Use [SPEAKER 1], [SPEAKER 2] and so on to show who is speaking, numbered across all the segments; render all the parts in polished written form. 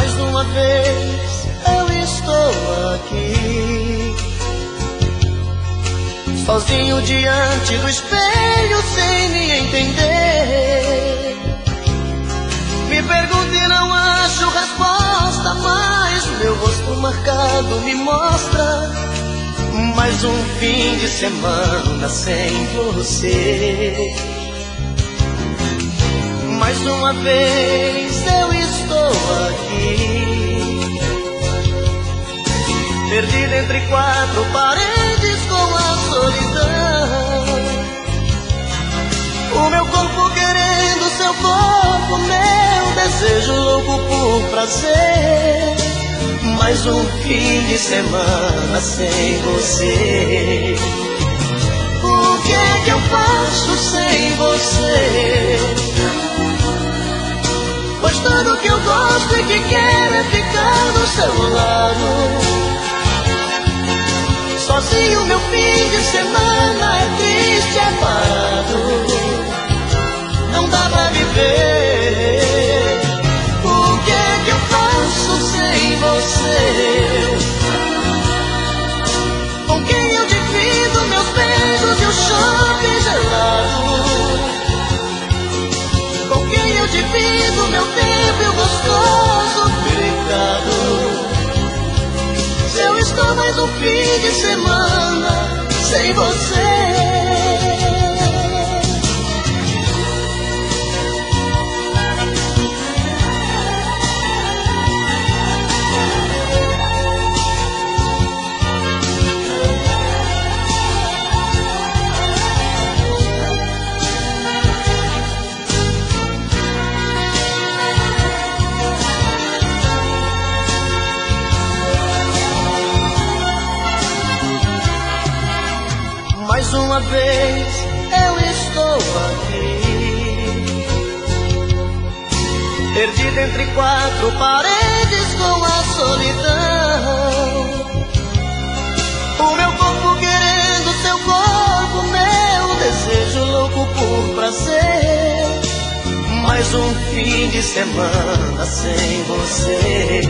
[SPEAKER 1] Mais uma vez eu estou aqui, sozinho diante do espelho, sem me entender. Me pergunto e não acho resposta, mas meu rosto marcado me mostra mais um fim de semana sem você. Mais uma vez eu estou aqui, perdido entre quatro paredes com a solidão. O meu corpo querendo seu corpo, meu desejo louco por prazer. Mais um fim de semana sem você. O que é que eu faço sem você? Pois tudo que eu gosto e que quero é ficar do seu lado. Sozinho meu fim de semana é triste, é parado. Não dá pra viver. O que é que eu faço sem você? Com quem eu divido meus beijos e o shopping gelado? Com quem eu divido meu tempo e o gostoso pecado? Se eu estou mais um fim de semana sem você. Mais uma vez eu estou aqui, perdido entre quatro paredes com a solidão. O meu corpo querendo seu corpo, meu desejo louco por prazer. Mais um fim de semana sem você.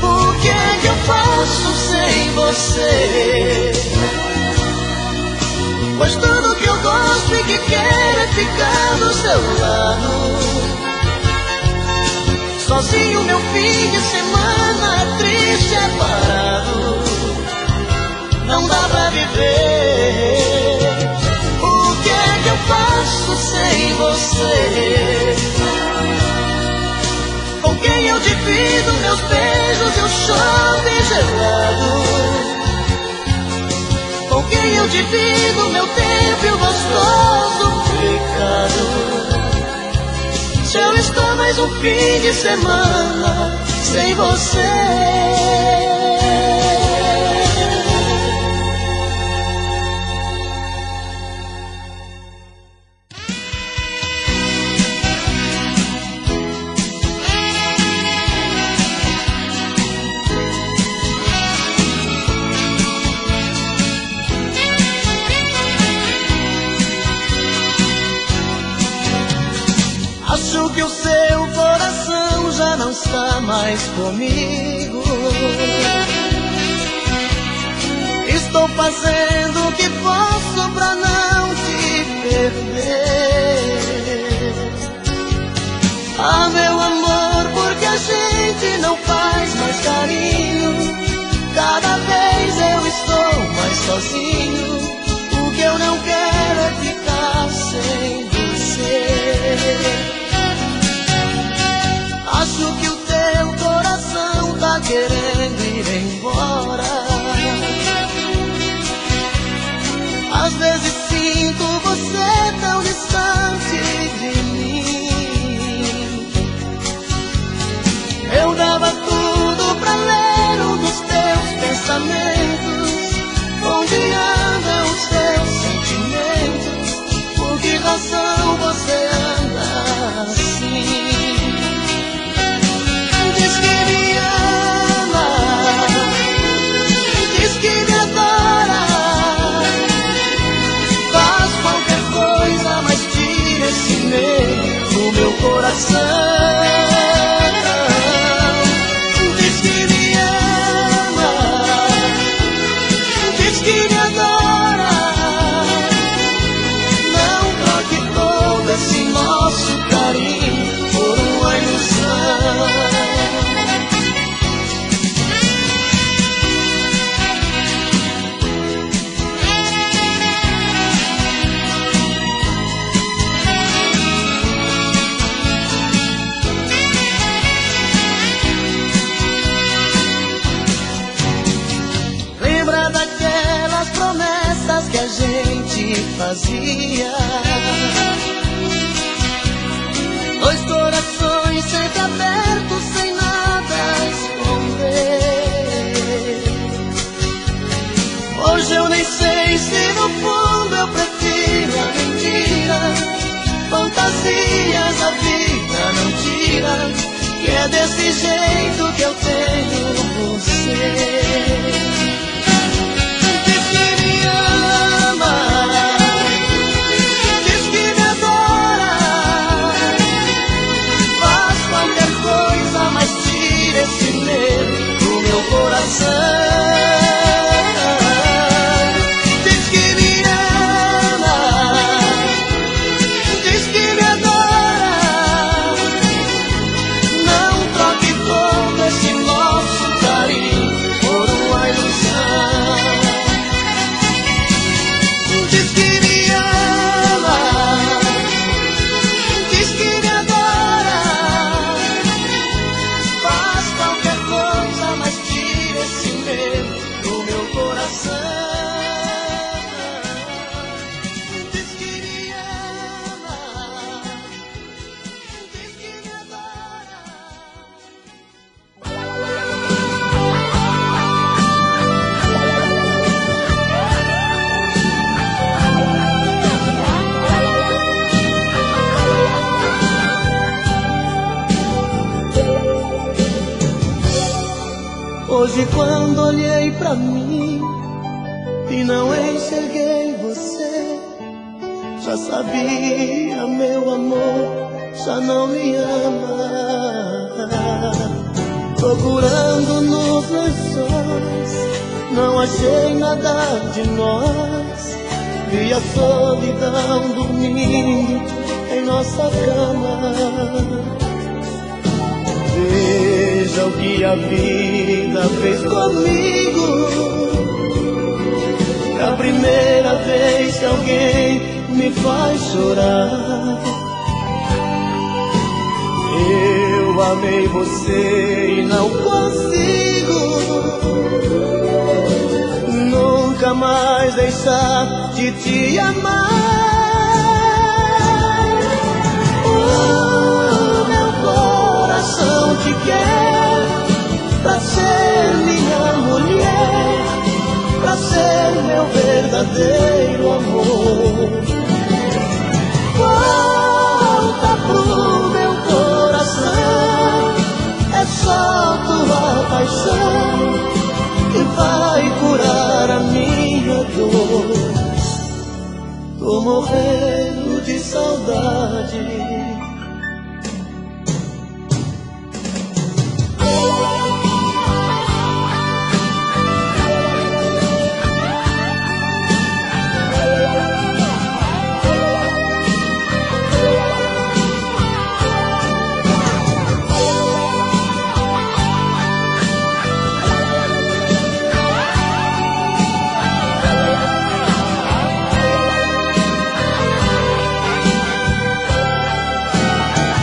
[SPEAKER 1] O que é que eu faço sem você? Pois tudo que eu gosto e que quero é ficar do seu lado. Sozinho meu fim de semana é triste, é parado. Não dá pra viver. O que é que eu faço sem você? Com quem eu divido meus beijos e o shopping gelado? Com quem eu divido meu tempo e o gostoso pecado? Se eu estou mais um fim de semana sem você. Acho que o seu coração já não está mais comigo. Estou fazendo o que posso pra não te perder. Ah, meu amor, porque a gente não faz mais carinho. Cada vez eu estou mais sozinho. O que eu não quero é ficar sem você. Acho que o teu coração tá querendo ir embora. Às vezes sinto você tão distante de mim. Eu dava tudo pra ler um dos teus pensamentos. Onde andam os teus sentimentos? Por que razão você anda assim? Diz que me ama, diz que me adora. Faz qualquer coisa, mas tira esse medo do meu coração. fazia. Dois corações sempre abertos, sem nada a esconder. Hoje eu nem sei se no fundo eu prefiro a mentira. Fantasias a vida não tira, que é desse jeito que eu tenho você. Diz que me ama, diz que me adora, faz qualquer coisa, mas tira esse medo do meu coração. Diz que me ama, diz que me adora, não troque todo esse nosso carinho por uma ilusão. Diz que me ama, diz que me adora, faz qualquer coisa, mas tira esse medo do meu coração. Diz que me ama, diz que me adora. Hoje quando olhei pra mim e não enxerguei você, já sabia, meu amor, já não me ama. Procurando nos lençóis, não achei nada de nós. Vi a solidão dormindo em nossa cama. Veja o que a vida fez comigo. É a primeira vez que alguém me faz chorar. Eu amei você e não consigo nunca mais deixar de te amar. Meu coração te quer pra ser minha mulher, pra ser meu verdadeiro amor. Volta pro meu coração, é só tua paixão que vai curar a minha dor. Tô morrendo de saudade.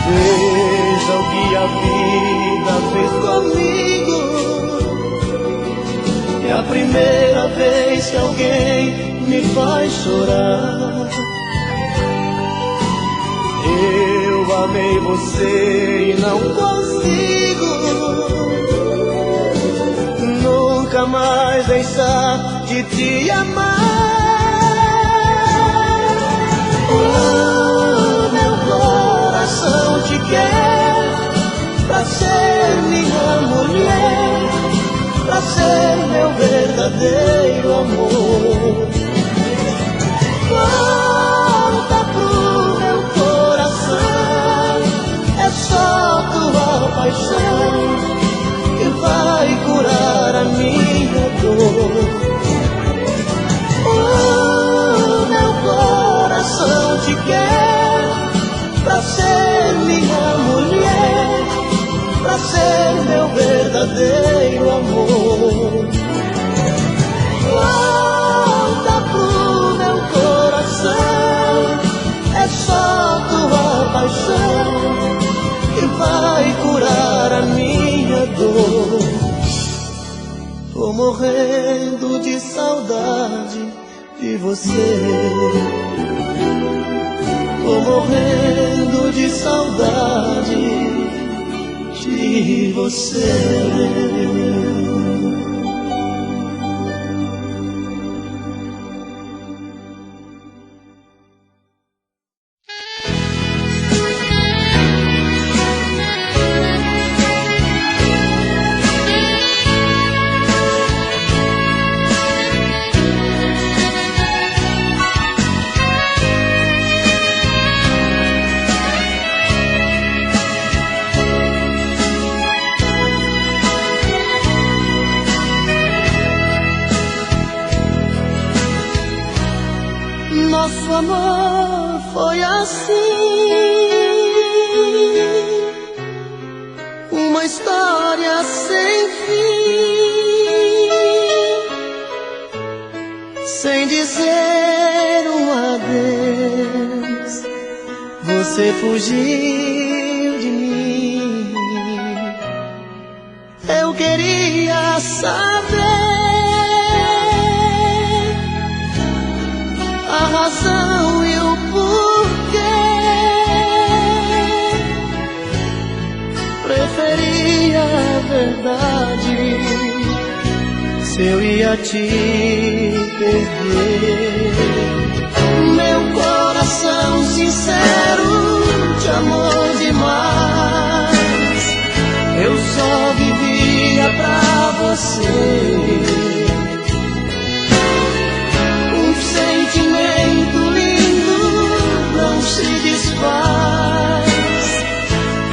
[SPEAKER 1] Veja o que a vida fez comigo. É a primeira vez que alguém me faz chorar. Eu amei você e não consigo nunca mais deixar de te amar. Meu coração te quer pra ser minha mulher, pra ser meu verdadeiro amor. Volta pro meu coração, é só tua paixão que vai curar a minha dor. Meu coração te quer pra ser minha mulher, pra ser meu verdadeiro amor. Volta pro meu coração, é só tua paixão que vai curar a minha dor. Tô morrendo de saudade de você. Tô morrendo de saudade de você. Nosso amor foi assim, uma história sem fim, sem dizer um adeus, você fugiu de mim. Eu queria saber a razão e o porquê. Preferia a verdade se eu ia te perder. Meu coração sincero te amou demais, eu só vivia pra você. Sentimento lindo não se desfaz,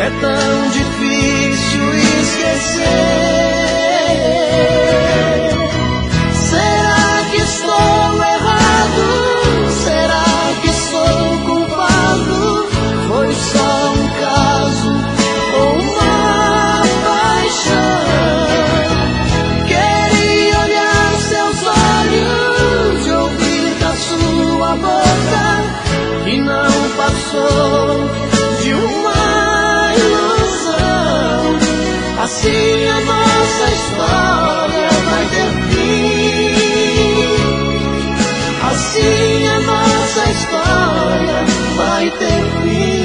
[SPEAKER 1] é tão difícil esquecer. Será que estou errado? Será que sou culpado? Foi só um caso ou uma paixão? Queria olhar seus olhos, sua boca, que não passou de uma ilusão. Assim a nossa história vai ter fim. Assim a nossa história vai ter fim.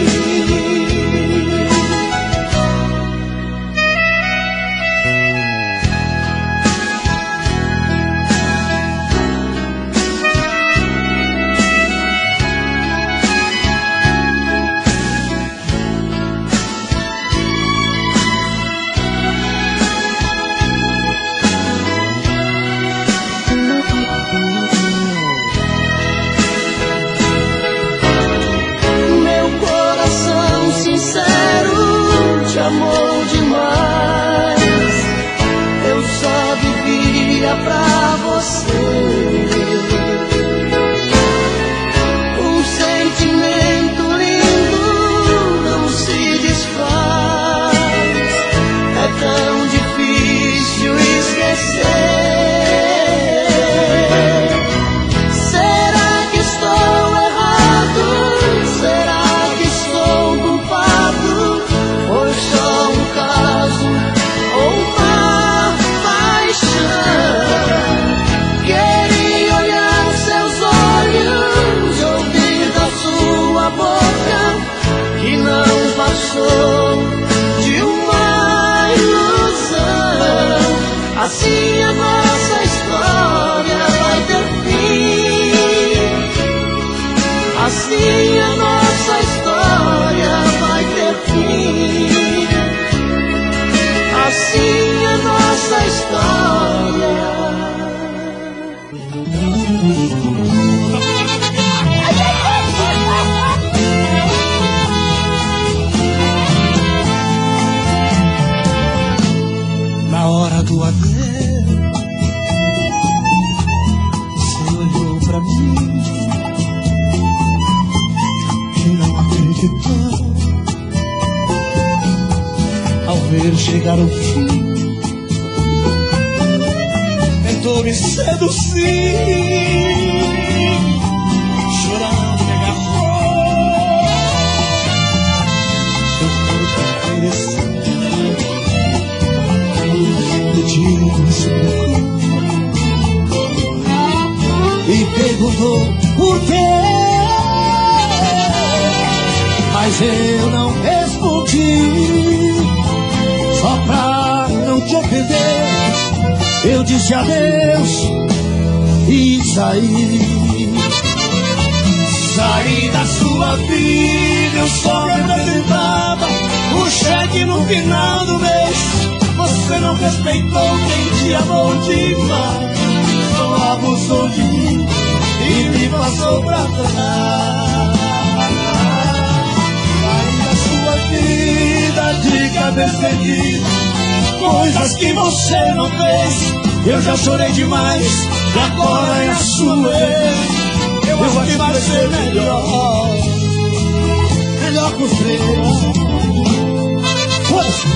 [SPEAKER 1] Amor demais, eu só vivia pra você. Um sentimento lindo não se desfaz, é tão difícil esquecer. Será que estou errado? Será que sou culpado? Foi só um caso ou uma paixão? Queria olhar seus olhos, ouvir da sua boca, que não passou de uma ilusão. Assim a nossa história vai ter fim. Assim a nossa história vai ter fim. Assim a nossa história.
[SPEAKER 2] Na hora do adeus, você olhou pra mim e não acreditou ao ver chegar o fim. Tentou me seduzir, chorando me agarrou, seu corpo ofereceu, pediu me explicou e perguntou Só pra não te ofender, eu disse adeus e saí. Saí da sua vida, eu só representava o cheque no final do mês. Você não respeitou quem te amou demais, só abusou de mim e me passou pra trás. Saí da sua vida de cabeça erguida, coisas que você não fez. Eu já chorei demais e agora é a sua vez. Eu acho que vai ser melhor, melhor com os três. Força!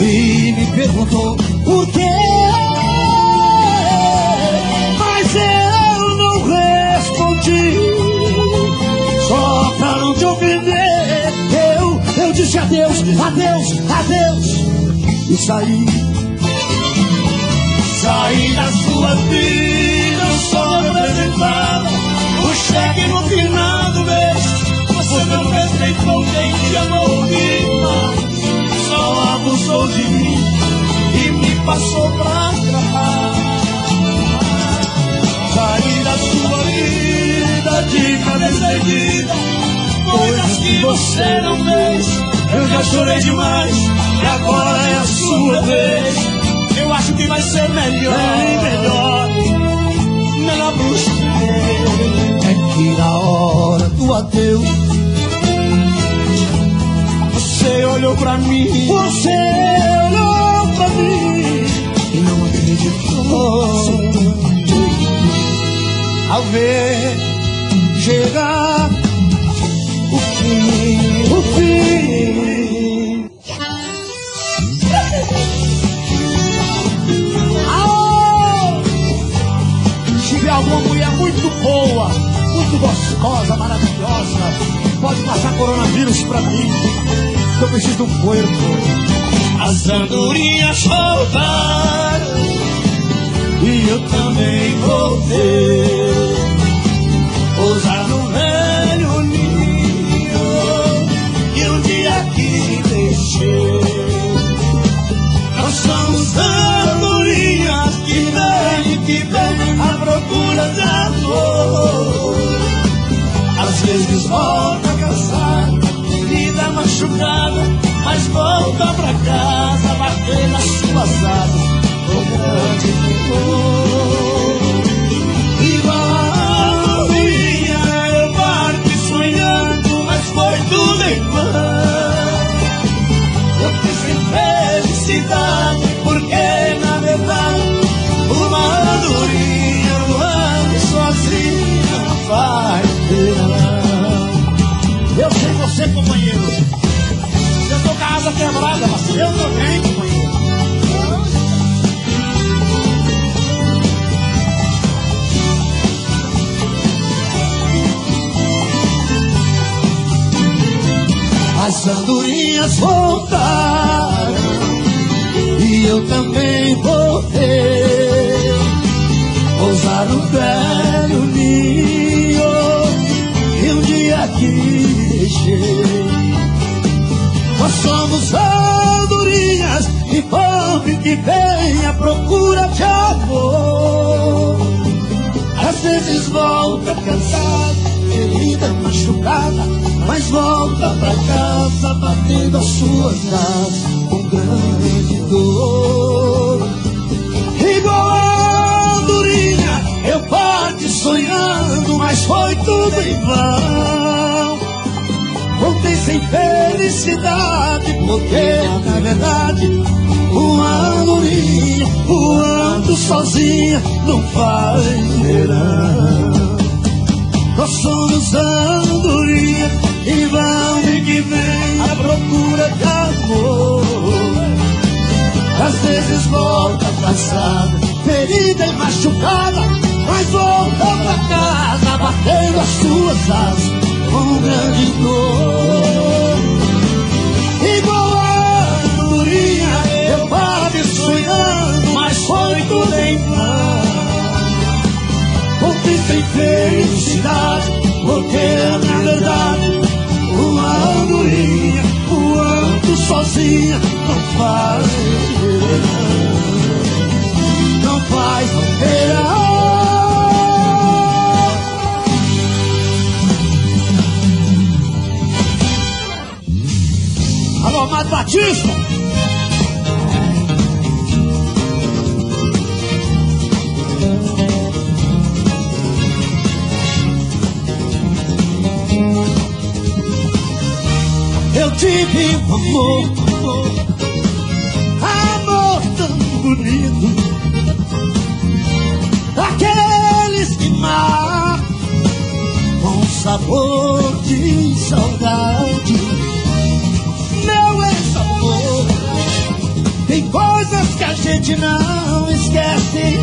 [SPEAKER 2] E me perguntou por quê, mas eu não respondi. Só pra não te ofender, eu disse adeus, adeus, adeus e saí. Saí da sua vida, eu só representava o cheque no final do mês. Você não respeitou quem te amou demais, só abusou de mim e me passou pra trás. Saí da sua vida de cabeça erguida, coisas que você não fez. Eu já chorei demais e agora é a sua vez. Eu acho que vai ser melhor, melhor pro você. É que na hora do adeus você olhou pra mim, e não acreditou ao ver chegar o fim. Se tiver alguma mulher muito boa, muito gostosa, maravilhosa, pode passar coronavírus pra mim, eu preciso de um corpo. As andorinhas voltaram e eu também voltei. Pousar no velho ninho e um dia aqui deixei. Nós somos andorinhas que vem à procura de amor. Às vezes volta cansada, ferida machucada, mas volta pra casa, bater nas suas asas com grande temor. Igual a andorinha eu parti sonhando, mas foi tudo em vão. Eu quis felicidade, porque na verdade uma andorinha voando sozinha não faz verão. Eu sei você, companheiro. Eu tô com a asa quebrada, mas eu também, companheiro. As andorinhas voltaram e eu também voltei. Pousar no velho ninho e um dia aqui deixei. Nós somos andorinhas e fome que vem à procura de amor. Às vezes volta cansada, ferida, machucada, mas volta pra casa batendo as suas asas com grande dor. Igual a andorinha eu parti sonhando, mas foi tudo em vão. Voltei sem felicidade, porque na verdade uma andorinha voando sozinha não faz verão. Nós somos andorinha e vão e que vem à procura de amor. Às vezes volta cansada, ferida e machucada, mas volta pra casa batendo as suas asas com grande dor. Igual a andorinha Não faz, não queira. Alô, Amado Batista. Eu tive um amor tão bonito, aqueles que matam com sabor de saudade. Meu ex-amor, tem coisas que a gente não esquece,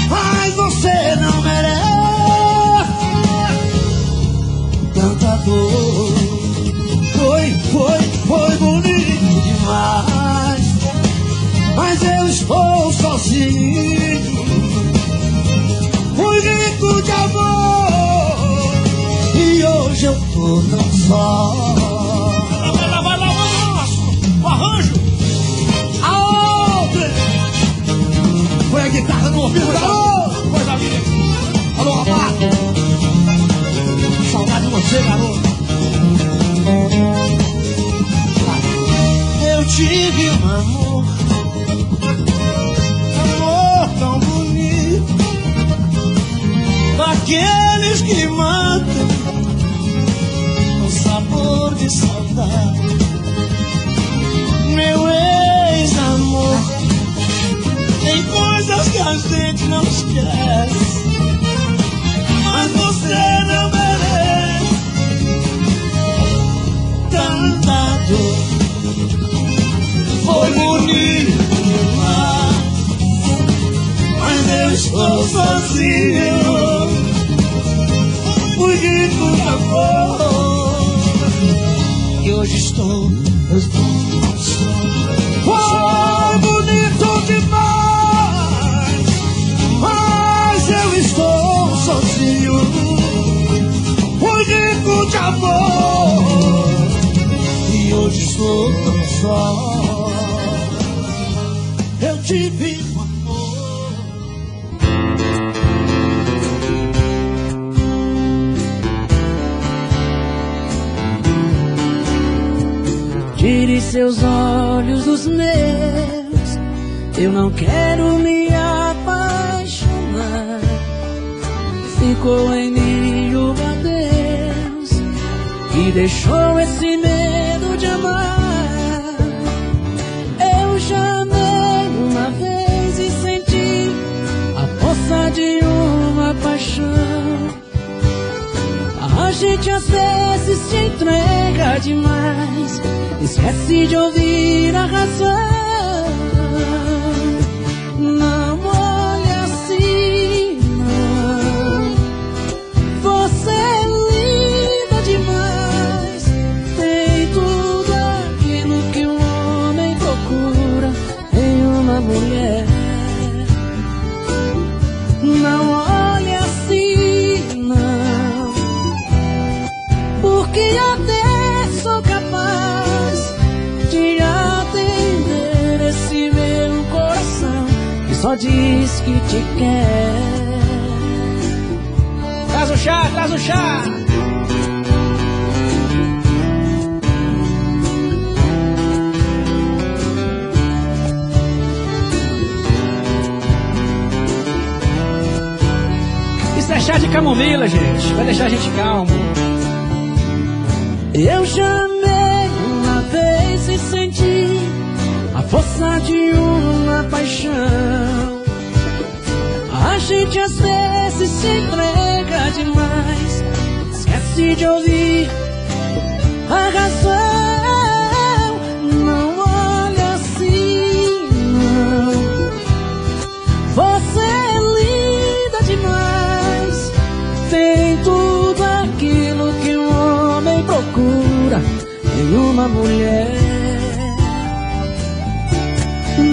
[SPEAKER 2] mas você não merece tanta dor. Foi bonito demais, mas eu estou sozinho. Fui rico de amor e hoje eu tô tão só.
[SPEAKER 3] Vai lá, o arranjo.
[SPEAKER 2] Aonde? Foi a guitarra no ouvido, garoto.
[SPEAKER 3] Coisa linda.
[SPEAKER 2] Alô, rapaz. Saudade de você, garoto. Eu tive um amor tão bonito, daqueles que matam com sabor de saudade. Meu ex-amor, tem coisas que a gente não esquece, mas você não merece tanta dor. Foi bonito demais, mas eu estou sozinho. Fui rico de amor e hoje estou só. Foi bonito demais, mas eu estou sozinho. Fui rico de amor e hoje estou tão só. Eu tive um amor.
[SPEAKER 4] Tire seus olhos dos meus, eu não quero me apaixonar. Ficou em mim o adeus e deixou esse medo de amar. Eu já amei uma vez e senti a força de uma paixão. A gente às vezes se entrega demais, esquece de ouvir a razão. Não olhe assim, não. Você é linda demais, tem tudo aquilo que um homem procura em uma mulher. Não olhe assim, não, porque até sou capaz de atender esse meu coração que só diz que te quer.
[SPEAKER 3] Traz o chá, traz o chá. Isso é chá de camomila, gente. Vai deixar a gente calmo.
[SPEAKER 4] Eu já amei uma vez e senti a força de uma paixão. A gente às vezes se entrega demais, esquece de ouvir a razão. Não olhe assim, não. Você é linda demais, tem tudo aquilo que um homem procura em uma mulher.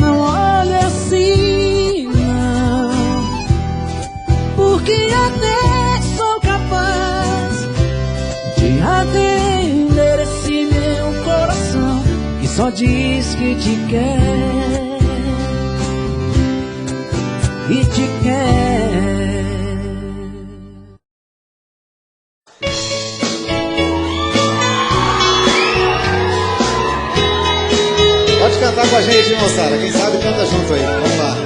[SPEAKER 4] Não olhe assim, não, porque até sou capaz de atender esse meu coração que só diz que te quer e te quer.
[SPEAKER 5] Pode cantar com a gente, moçada. Quem sabe canta junto aí. Vamos lá.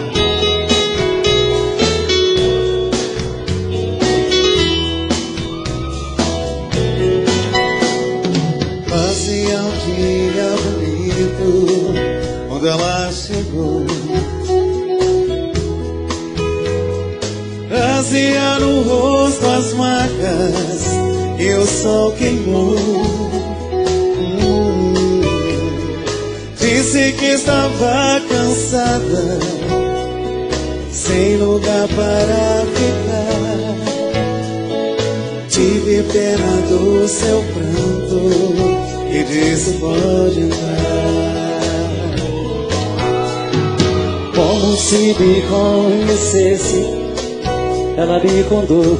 [SPEAKER 5] Fazia um dia bonito quando ela chegou. Trazia no rosto as marcas que o sol queimou. Disse que estava cansada, sem lugar para ficar. Tive pena do seu pranto e disse pode entrar. Como se me conhecesse, ela me contou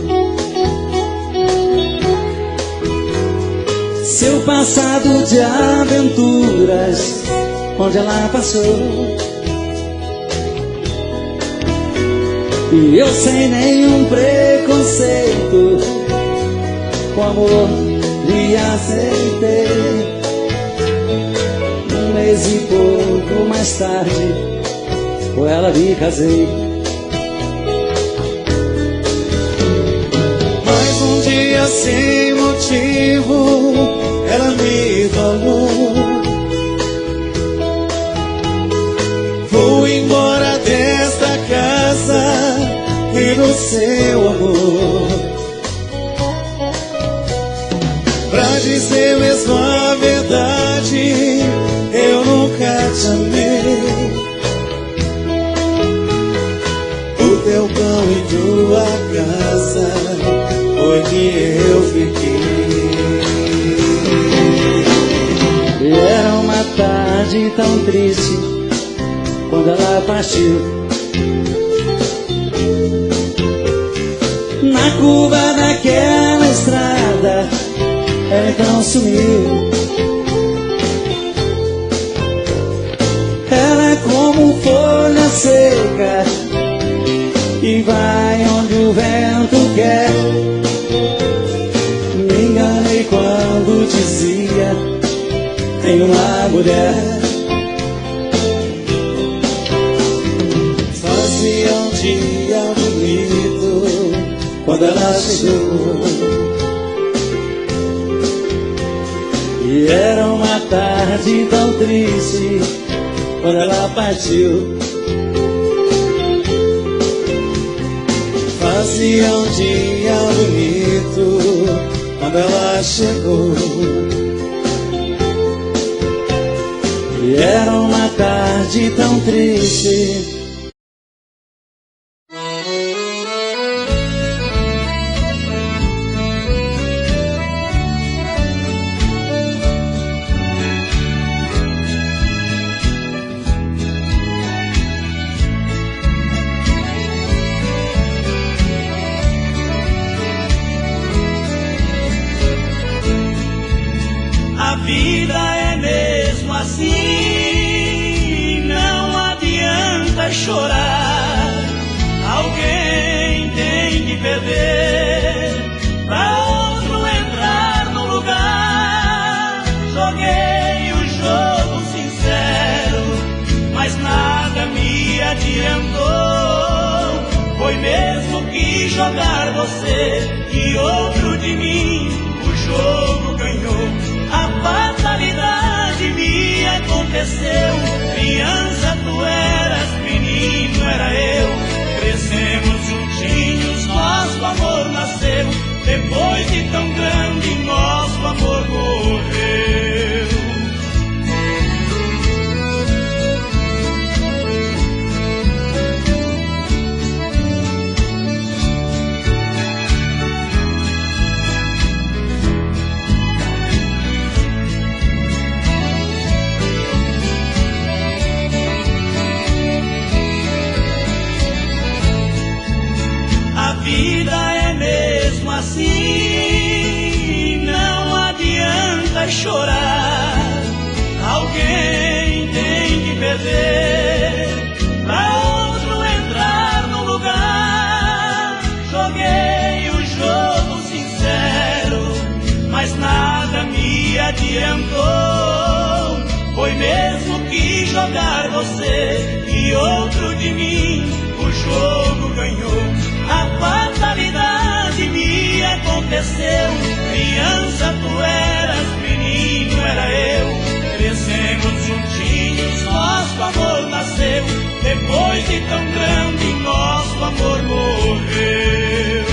[SPEAKER 5] seu passado de aventuras, onde ela passou. E eu sem nenhum preconceito, com amor lhe aceitei. Um mês e pouco mais tarde, com ela me casei. Mas um dia sem motivo, ela me falou: vou embora desta casa e do seu amor. Pra dizer mesmo a verdade, eu nunca te amei. O teu pão e tua casa foi que eu fiquei. E era uma tarde tão triste quando ela partiu. Na curva daquela estrada, ela então sumiu. Ela é como folha seca e vai onde o vento quer. Me enganei quando dizia tem uma mulher. Fazia um dia bonito quando ela chegou. E era uma tarde tão triste quando ela partiu. Fazia um dia bonito quando ela chegou. E era uma tarde tão triste.
[SPEAKER 2] A vida é mesmo assim, não adianta chorar. Alguém tem que perder pra outro entrar no lugar. Joguei o jogo sincero, mas nada me adiantou. Foi mesmo que jogar você e outro de mim, o jogo ganhou. A fatalidade me aconteceu. Criança tu eras, menino era eu. Crescemos juntinhos, nosso amor nasceu. Depois de tão grande, nosso amor morreu. perder, pra outro entrar no lugar. Joguei o jogo sincero, mas nada me adiantou. Foi mesmo que jogar você e outro de mim, o jogo ganhou. A fatalidade me aconteceu. Criança tu eras, menino era eu. Crescemos juntinhos, nosso amor nasceu. Depois de tão grande, nosso amor morreu.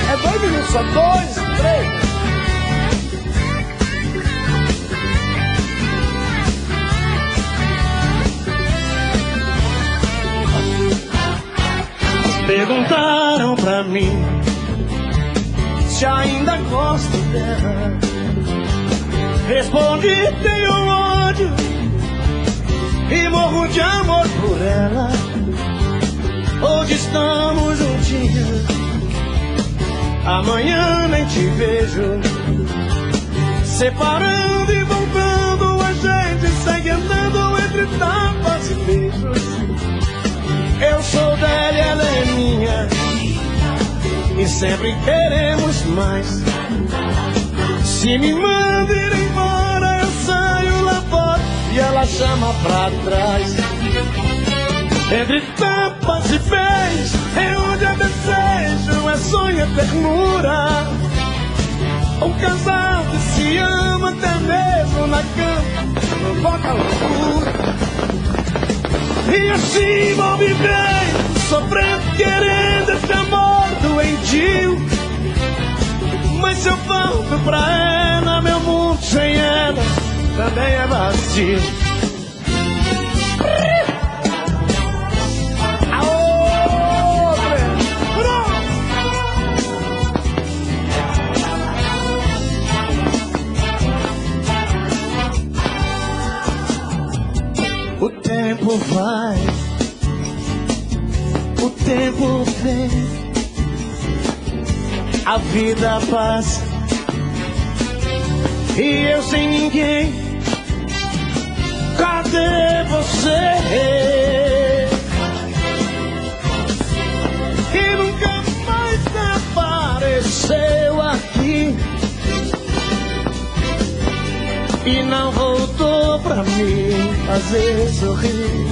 [SPEAKER 6] É 2 minutos, só 2, 3.
[SPEAKER 2] Perguntaram pra mim se ainda gosto dela. Respondi, tenho ódio e morro de amor por ela. Hoje estamos juntinhos, amanhã nem te vejo. Separando e voltando, a gente segue andando entre tapas e beijos. Eu sou dela e ela é minha, e sempre queremos mais. Se me manda ir embora, eu saio lá fora e ela chama pra trás. Entre tapas e beijos é onde é desejo, é sonho, é ternura. Um casal que se ama até mesmo na cama, provoca loucura. E assim vou vivendo, sofrendo, querendo esse amor doentio. Mas se eu volto pra ela, meu mundo sem ela também é vazio. O tempo vai, o tempo vem, a vida passa e eu sem ninguém. Cadê você? Que nunca mais apareceu aqui e não voltou pra me fazer sorrir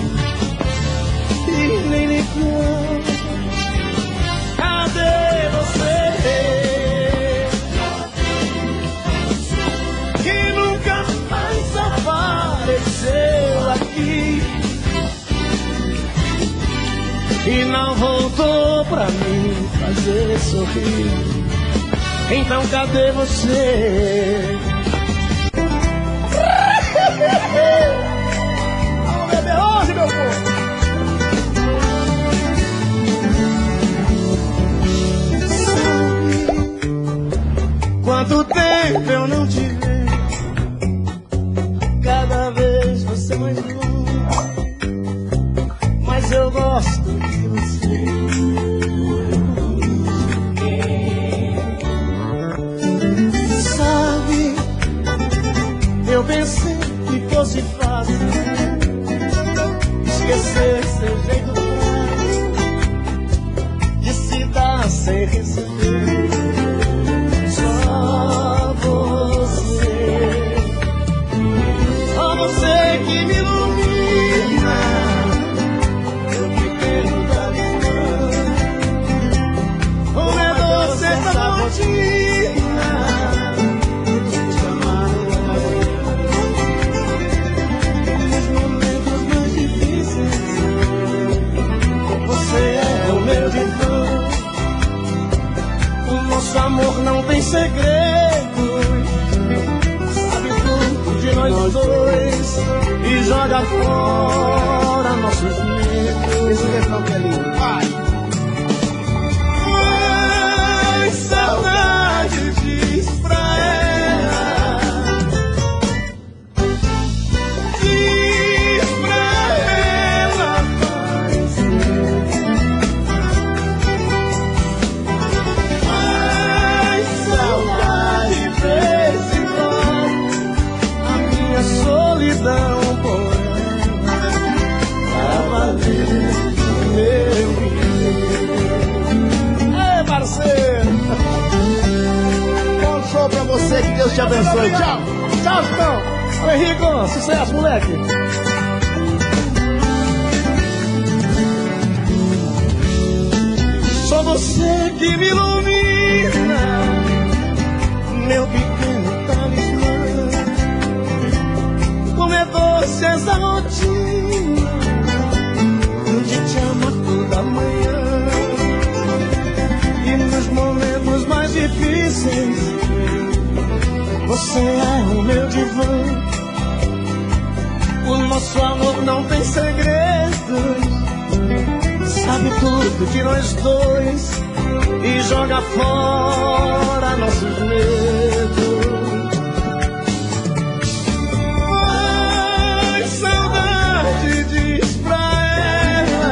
[SPEAKER 2] e nem ligou. Cadê você? Que nunca mais apareceu aqui e não voltou pra me fazer sorrir. Então cadê você?
[SPEAKER 6] Vamos beber hoje, meu povo.
[SPEAKER 2] Quanto tempo eu não te vejo, cada vez você mais longe, mas eu gosto de você. Sabe, eu pensei que fosse fácil esquecer seu jeito de se dar sem receber. Só você que me ilumina. Eu te quero dar como é doce essa rotina. Te amar nos momentos mais difíceis. Você é o meu divã. O nosso amor não tem segredo. Sabe tudo de nós dois e joga fora nossos medos.
[SPEAKER 6] Esse refrão que é lindo. Vai.
[SPEAKER 2] Mas saudade diz pra ela, diz pra ela
[SPEAKER 6] te abençoe. Tchau. Tchau, Chitão. Ô, Henrico, sucesso, moleque.
[SPEAKER 2] Só você que me ilumina, meu pequeno talismã. Como é doce essa rotina de te amar toda manhã. E nos momentos mais difíceis, você é o meu divã. O nosso amor não tem segredos, sabe tudo de nós dois e joga fora nossos medos. Ai, saudade, diz pra ela,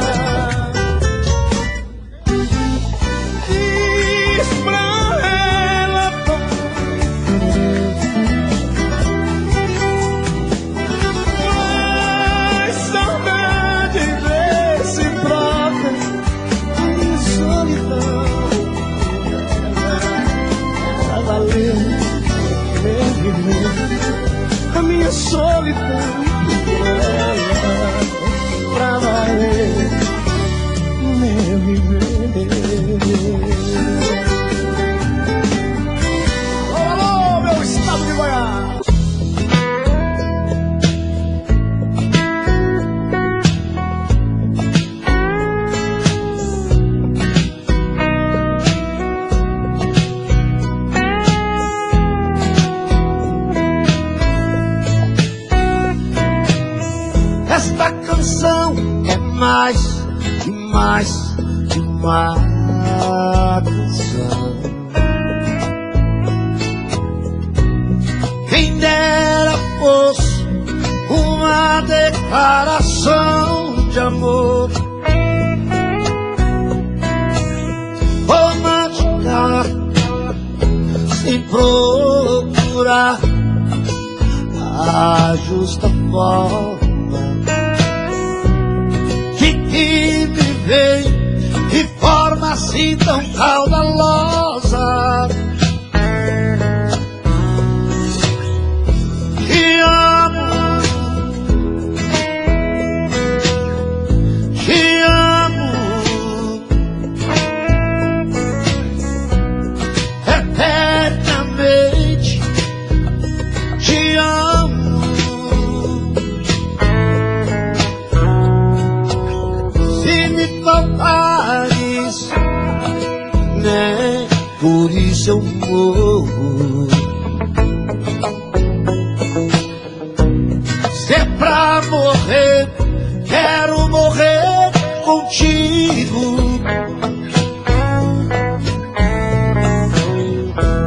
[SPEAKER 2] diz pra ela, ai, saudade recíproca, a minha solidão pra valer, meu viver, a minha solidão pra valer, meu viver.
[SPEAKER 6] Alô, meu estado de Goiás.
[SPEAKER 2] Esta canção é mais de uma canção. Quem dera fosse uma declaração de amor romântica, sem procurar a justa forma. Que me vem de forma assim tão caudalosa. Te amo, te amo, eternamente te amo. Paris, né? Por isso eu morro. Se é pra morrer, quero morrer contigo.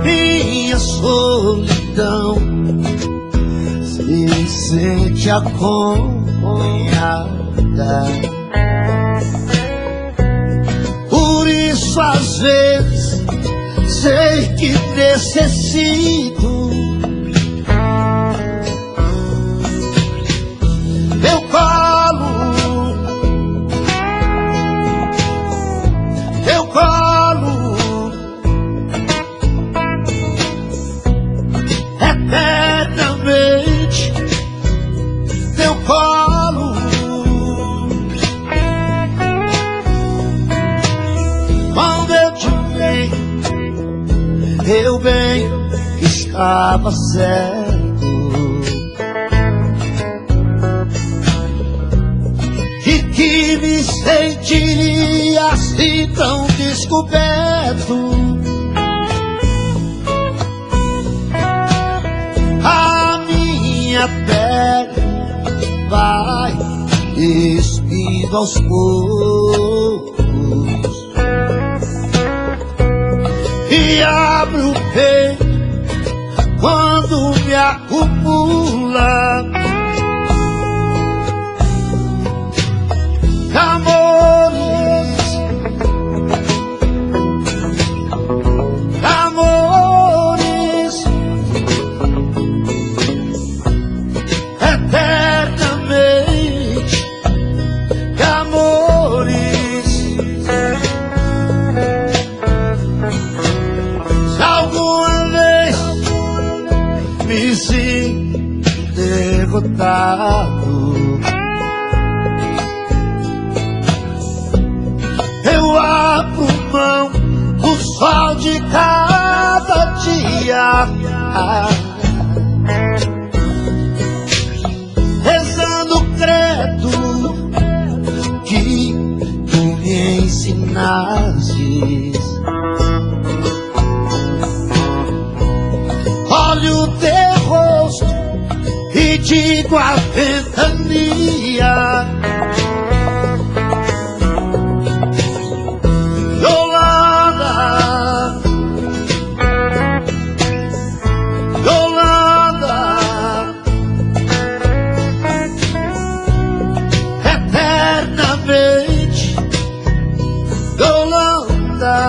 [SPEAKER 2] Minha solidão se sente acompanhada. Por isso às vezes sei que necessito teu colo, teu colo, eternamente teu colo. Eu bem estava certo de que me sentiria assim tão descoberto. A minha pele vai despindo aos poucos e abre o peito quando me acumula amores, amores, eternamente amores. Se alguma vez derrotado. Eu abro mão do sol de cada dia, rezando credo que tu me ensinastes. Olho o teu rosto e digo a ventania: Yolanda, Yolanda, eternamente, Yolanda.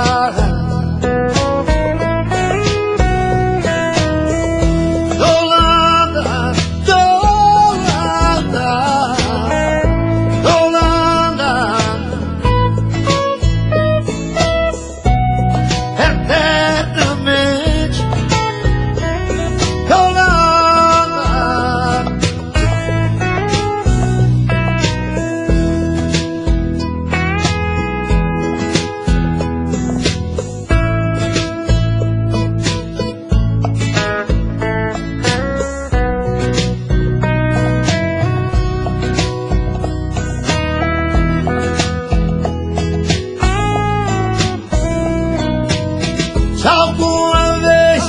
[SPEAKER 2] Se alguma vez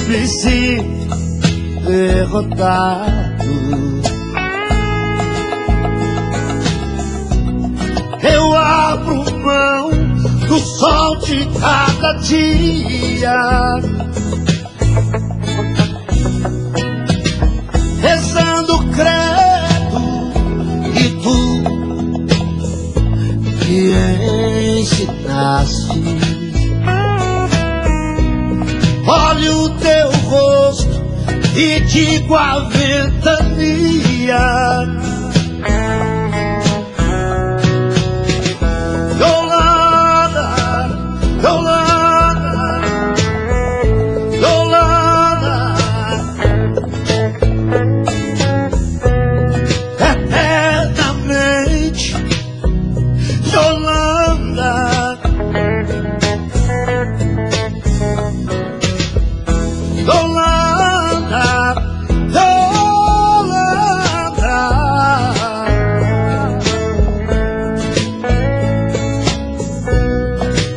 [SPEAKER 2] me sinto derrotado, eu abro mão do sol de cada dia, rezando credo e tu me ensinaste. Olho o teu rosto e digo a ventania: Yolanda, Yolanda, Yolanda, eternamente, Yolanda. Yolanda, Yolanda,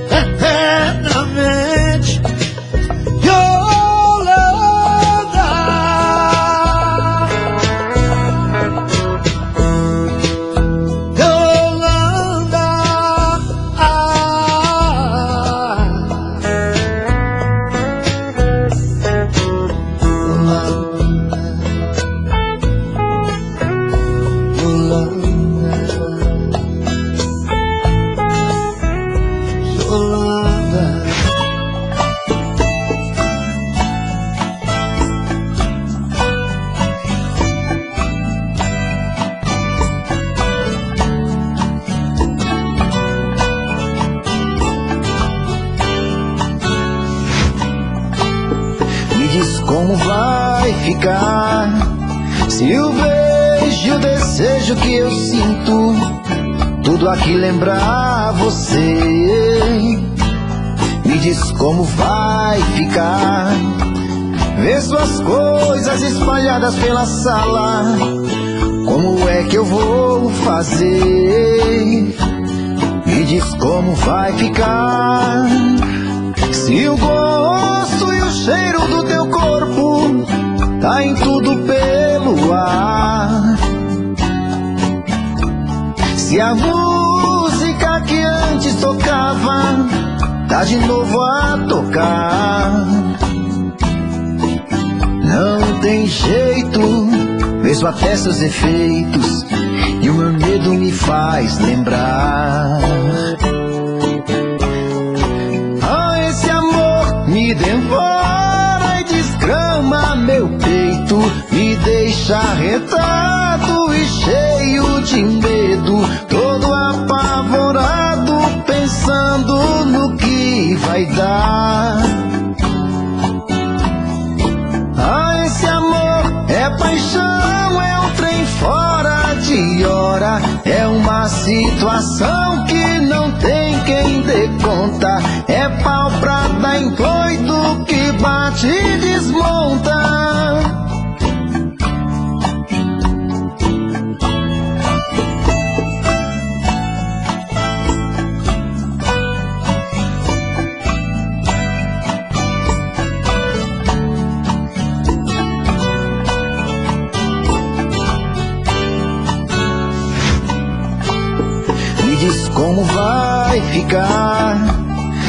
[SPEAKER 2] eternamente, Yolanda, Yolanda,
[SPEAKER 7] Me diz como vai ficar se o beijo, o desejo que eu sinto, tudo aqui lembrar você. Me diz como vai ficar ver suas coisas espalhadas pela sala. Como é que eu vou fazer? Me diz como vai ficar se o gosto e o cheiro do teu corpo tá em tudo pelo ar. Se a música que antes tocava tá de novo a tocar. Não tem jeito, vejo até seus efeitos e o meu medo me faz lembrar. Ah, esse amor me devora e desgrama meu peito, me deixa arretado e cheio de medo, todo apavorado, pensando no que vai dar. Ah, esse amor é paixão situação que não tem quem dê conta. É pau pra dar em doido que bate e desmonta. Diz como vai ficar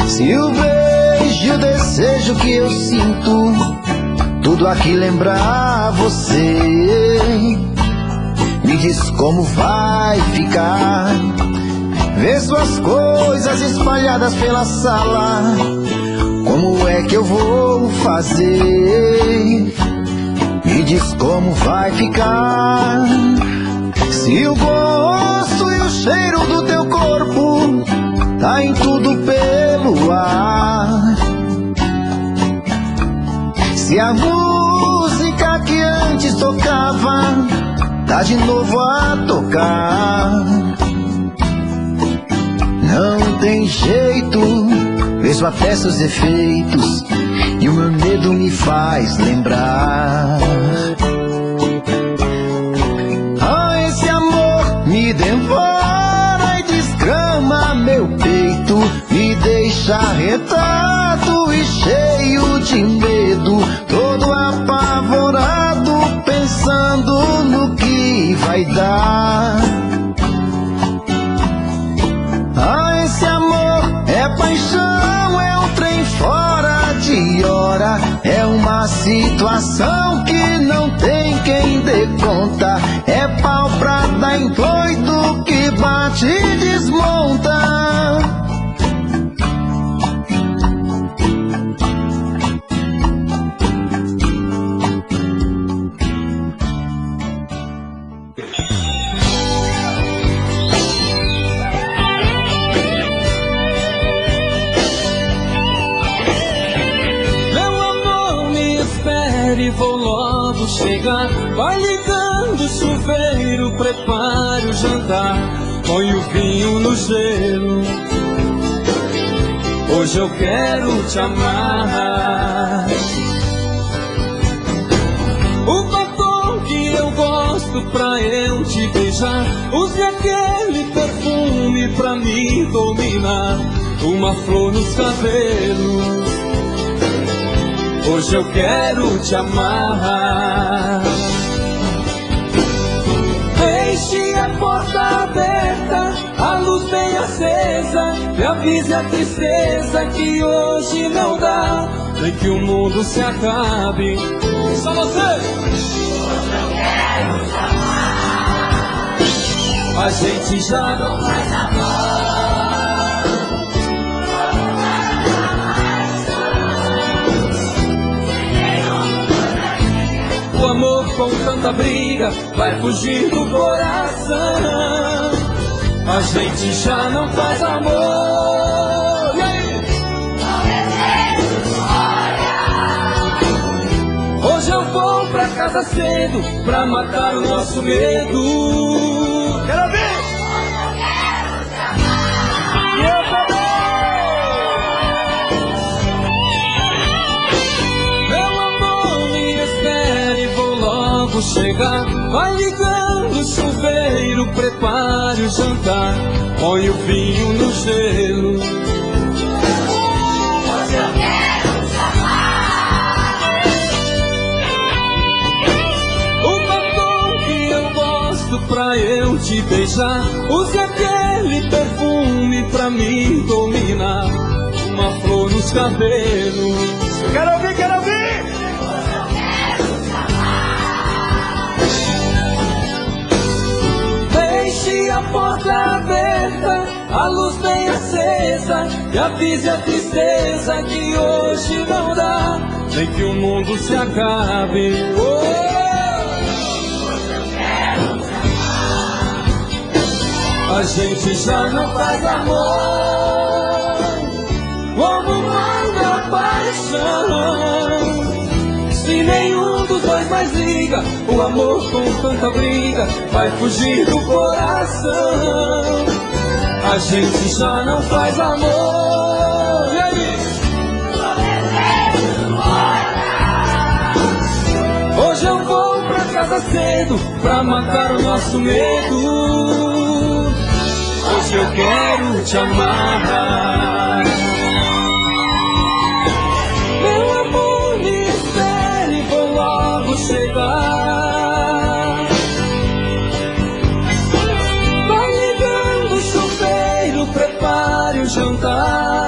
[SPEAKER 7] se o beijo e o desejo que eu sinto tudo aqui lembrar você. Me diz como vai ficar ver suas coisas espalhadas pela sala. Como é que eu vou fazer? Me diz como vai ficar se o gosto e o cheiro do teu corpo tá em tudo pelo ar. Se a música que antes tocava tá de novo a tocar. Não tem jeito, vejo até seus efeitos e o meu medo me faz lembrar. Me devora e desgrama meu peito, me deixa arretado e cheio de medo, todo apavorado, pensando no que vai dar. Ah, esse amor é paixão, é um trem fora de hora, é uma situação que não tem quem dê conta. É pau pra dar em doido que bate e desmonta.
[SPEAKER 4] Vou logo chegar, vai ligando o chuveiro, prepare o jantar, põe o vinho no gelo. Hoje eu quero te amar. O batom que eu gosto pra eu te beijar, use aquele perfume pra me dominar, uma flor nos cabelos. Hoje eu quero te amar. Deixe a porta aberta, a luz bem acesa, e avise a tristeza que hoje não dá, nem que o mundo se acabe. Só você! Hoje eu quero te amar. A gente já não faz amor. O amor com tanta briga vai fugir do coração. A gente já não faz amor. E aí? Hoje eu vou pra casa cedo pra matar o nosso medo. Quero ouvir! E eu também! Chegar, vai ligando o chuveiro, prepare o jantar, põe o vinho no gelo. Hoje eu quero te amar. O batom que eu gosto pra eu te beijar, use aquele perfume pra me dominar, uma flor nos cabelos. Quero ouvir, quero ouvir! Deixe a porta aberta, a luz bem acesa, e avise a tristeza que hoje não dá, nem que o mundo se acabe. Oh! Hoje eu quero te amar. A gente já não faz amor como manda a paixão, se nenhum dos dos dois mais liga. O amor com tanta briga vai fugir do coração. A gente já não faz amor. E aí? Hoje eu vou pra casa cedo pra matar o nosso medo. Hoje eu quero te amar. Meu amor, me espere, vou logo chegar. Vai ligando o chuveiro, prepare o jantar.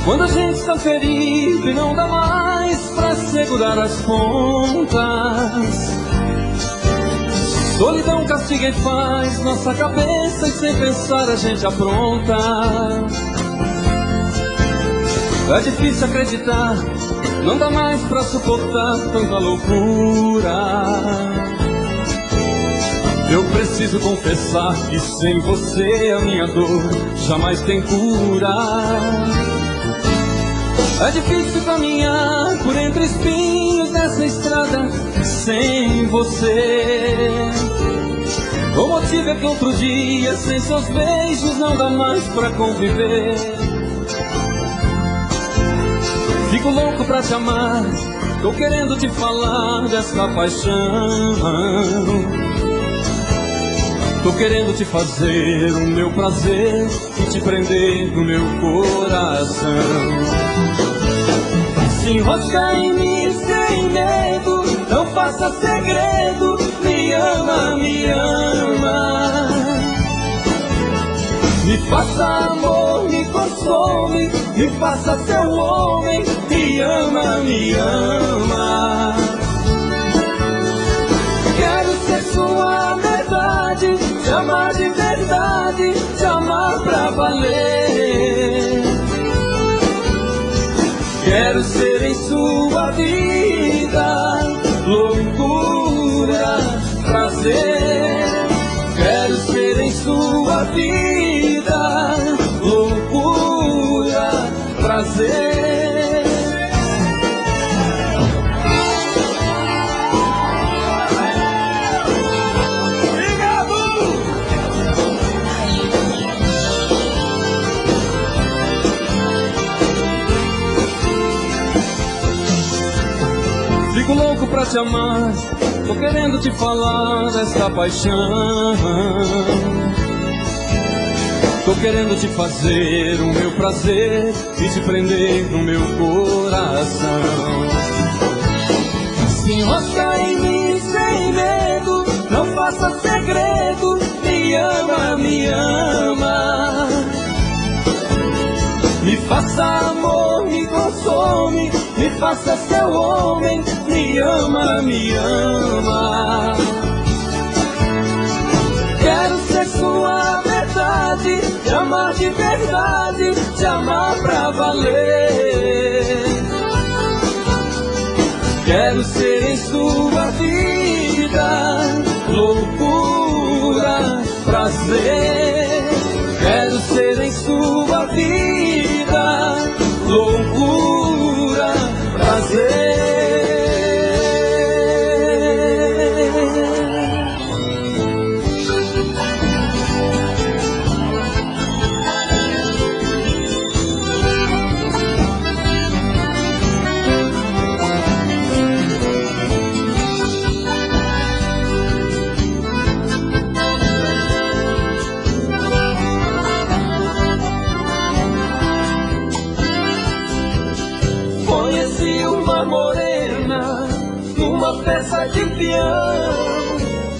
[SPEAKER 4] Quando a gente está ferido e não dá mais pra segurar as pontas, solidão castiga e faz nossa cabeça, e sem pensar a gente apronta. É difícil acreditar, não dá mais pra suportar tanta loucura. Eu preciso confessar que sem você a minha dor jamais tem cura. É difícil caminhar por entre espinhos nessa estrada sem você. O motivo é que outro dia sem seus beijos não dá mais pra conviver. Fico louco pra te amar, tô querendo te falar dessa paixão. Tô querendo te fazer o meu prazer e te prender no meu coração. Se enrosca em mim sem medo, não faça segredo, me ama, me ama. Me faça amor, me consome, me faça seu homem, me ama, me ama. Quero ser sua verdade, te amar de verdade, te amar pra valer. Quero ser em sua vida loucura, prazer. Quero ser em sua vida loucura, prazer. Fico louco pra te amar, tô querendo te falar dessa paixão. Tô querendo te fazer o meu prazer e te prender no meu coração. Se enrosca em mim sem medo, não faça segredo, me ama, me ama. Me faça amor, me consome, me faça seu homem, me ama, me ama. Quero ser sua verdade, te amar de verdade, te amar pra valer. Quero ser em sua vida loucura, prazer. Quero ser em sua vida loucura, prazer. Morena, numa peça de peão,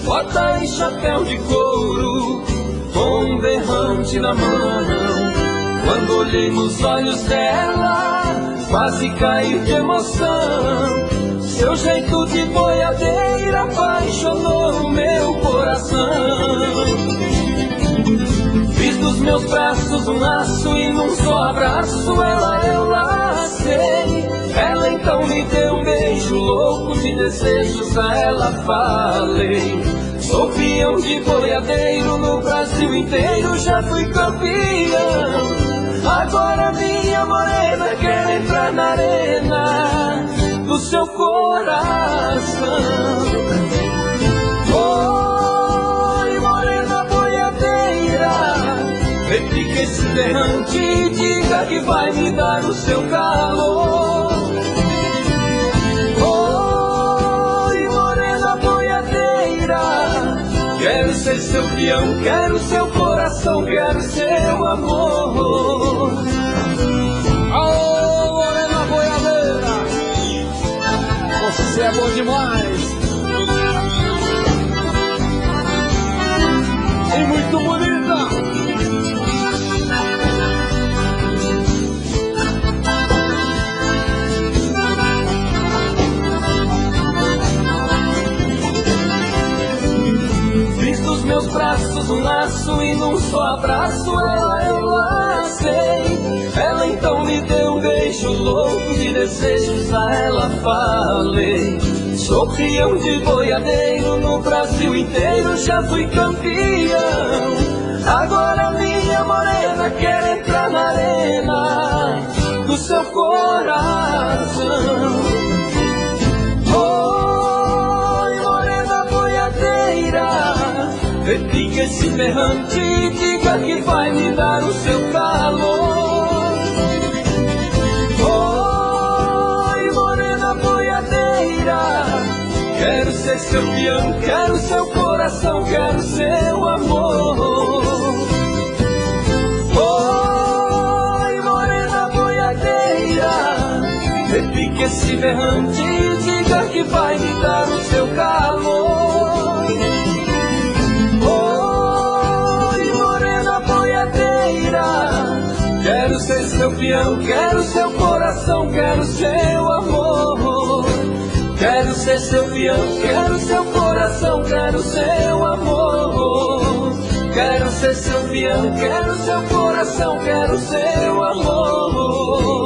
[SPEAKER 4] bota e chapéu de couro, com um berrante na mão. Quando olhei nos olhos dela, quase caí de emoção. Seu jeito de boiadeira apaixonou o meu coração. Fiz dos meus braços
[SPEAKER 8] braços um laço e num só abraço ela eu lacei. Ela então me deu um beijo louco de desejos, a ela falei. Sou peão de boiadeiro no Brasil inteiro, já fui campeão. Agora minha morena quer entrar na arena do seu coração. Oi, morena boiadeira, repique esse berrante e diga que vai me dar o seu calor. Oi, morena boiadeira, quero ser seu peão, quero seu coração, quero seu amor.
[SPEAKER 6] Alô, morena boiadeira, você é bom demais e muito bonita.
[SPEAKER 8] Fiz dos meus braços um laço e num só abraço ela eu lacei. Ela então me deu um beijo louco de desejos, a ela falei. Sou peão de boiadeiro no Brasil inteiro, já fui campeão. Agora minha morena quer entrar na arena do seu coração. Oi, morena boiadeira, repique esse berrante e diga que vai me dar o seu calor. Oi, morena boiadeira, quero ser seu peão, quero seu coração, quero seu amor. Oi, morena boiadeira, repique esse berrante e diga que vai me dar o seu calor. Oi, morena boiadeira, quero ser seu peão, quero seu coração, quero seu amor. Quero ser seu peão, quero seu coração, quero seu amor. Quero ser seu peão, quero seu coração, quero seu amor.